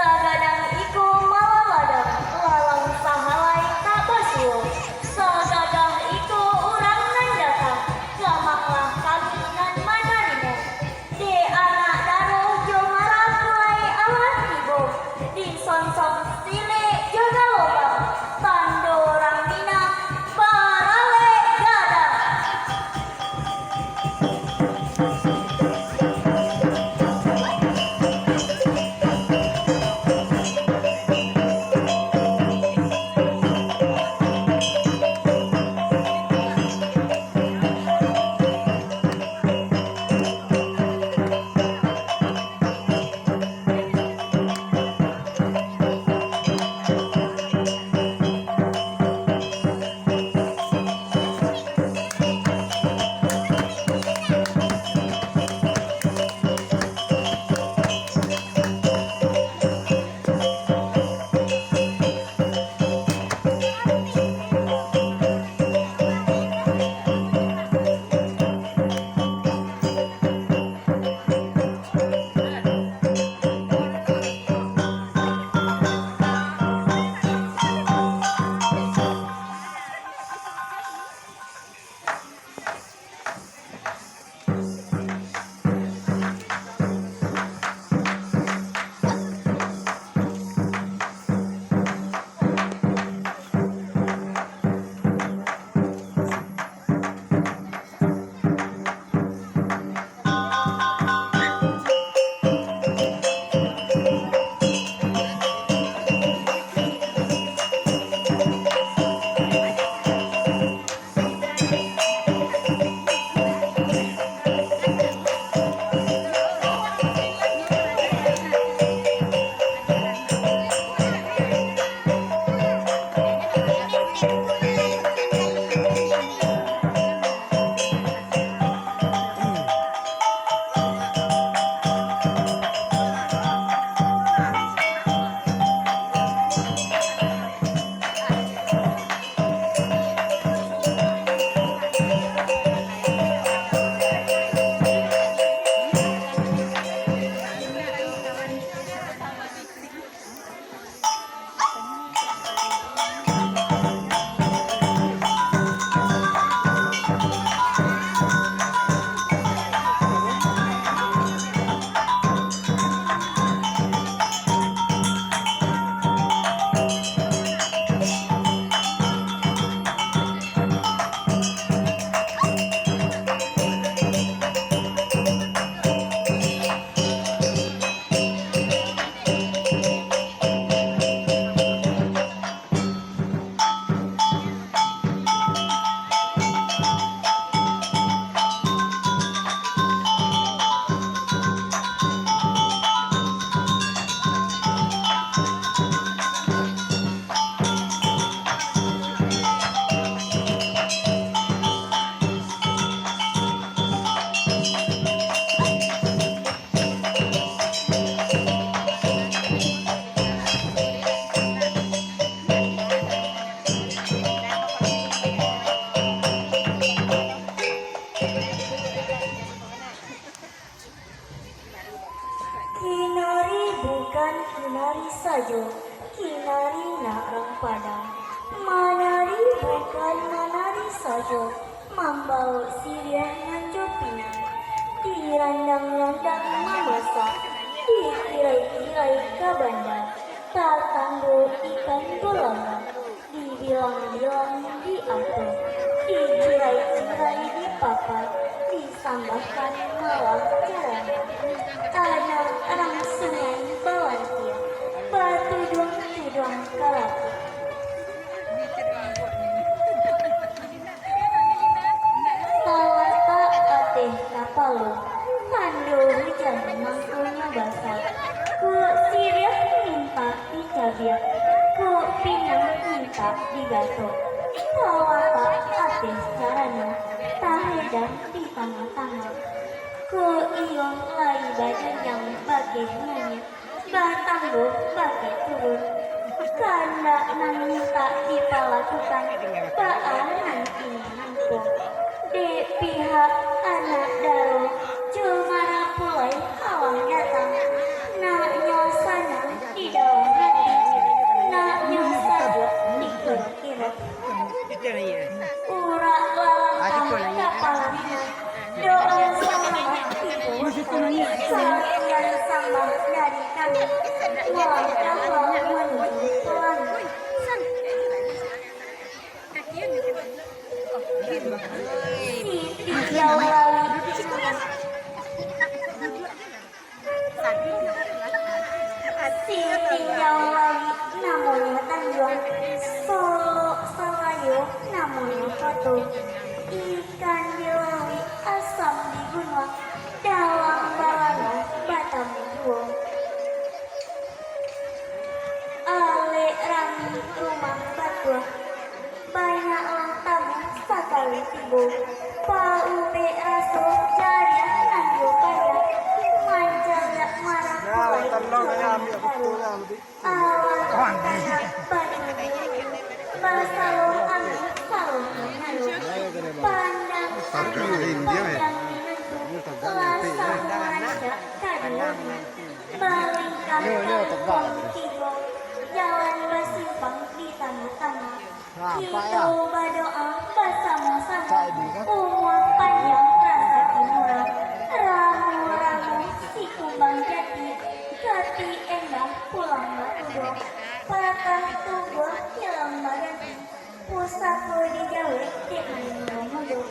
Sagadang iku malaladang lalang sahalai tak basuo. Sagadah iku urang nandaka gamanglah kami nan manarimo. Di anak daro jo marah mulai awan tibo. Di sonsong sile joga lobang tando rangina barale gadang. Kinari bukan kinari saja, kinari narang padang. Manari bukan manari saja, mambau siriah nganjo pinang. Dirandang-randang mamasak, dikirai-kirai kabanda. Tak tangguh ikan golongan, dibilang-bilang diatur. Dijirai-jirai dipapat, disambahkan malah caranya. Anak-anak sungai balantia, batudung-tudung kalati. Tawata ateh kapalu, pandu hujan mangkulnya basah. Ku siriah minta dicabir, ku pinang minta digato. Tawata ateh carana, tahedan di tengah-tengah. Ku iong lai badan yang bagai nyanyi, batangguh bagai turun. Karena nang minta dipalakukan, baanan ini nangku. Di pihak anak daro, cuma pulai awang datang. Nak nyosana tidak dalam kapal menuju ke langit. Si tinjau laut Si tinjau laut namanya Tanjung, Solo Salayo namanya Batu. Ikan di laut, asam di gunung, dalam balana Batam Buong. Ale rangi rumah batu, banyaklah tamu sekali tibu. Pau be raso jariah nandu kaya, manjala marah kulai curang baru. Awal kaya baju biru, basalong angin salong mengalu. Pandang pandang minentu, lasa mengajak kaduani. Melingkar kampung tigo, jalan bersimpang di tengah-tengah. Kita berdoa bersama-sama, umur panjang rasa murah. Ramu-ramu si kumbang jati, kati endah pulang batudo. Patah tubuh hilang baganti, pusatku dijauh dengan mudah.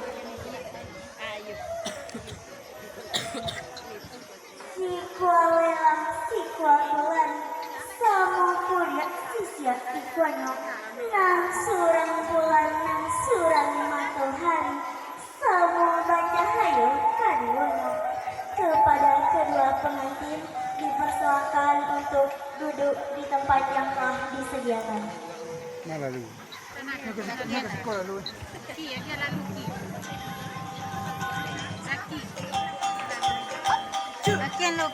Si kualelang, si kuakulan, sama kuliah si siap ikuanyo. Nang surang bulan, nang surang matahari, semua baca hayo kadiwono. Kepada kedua pengantin dipersilakan untuk duduk di tempat yang telah disediakan. Lakian lo,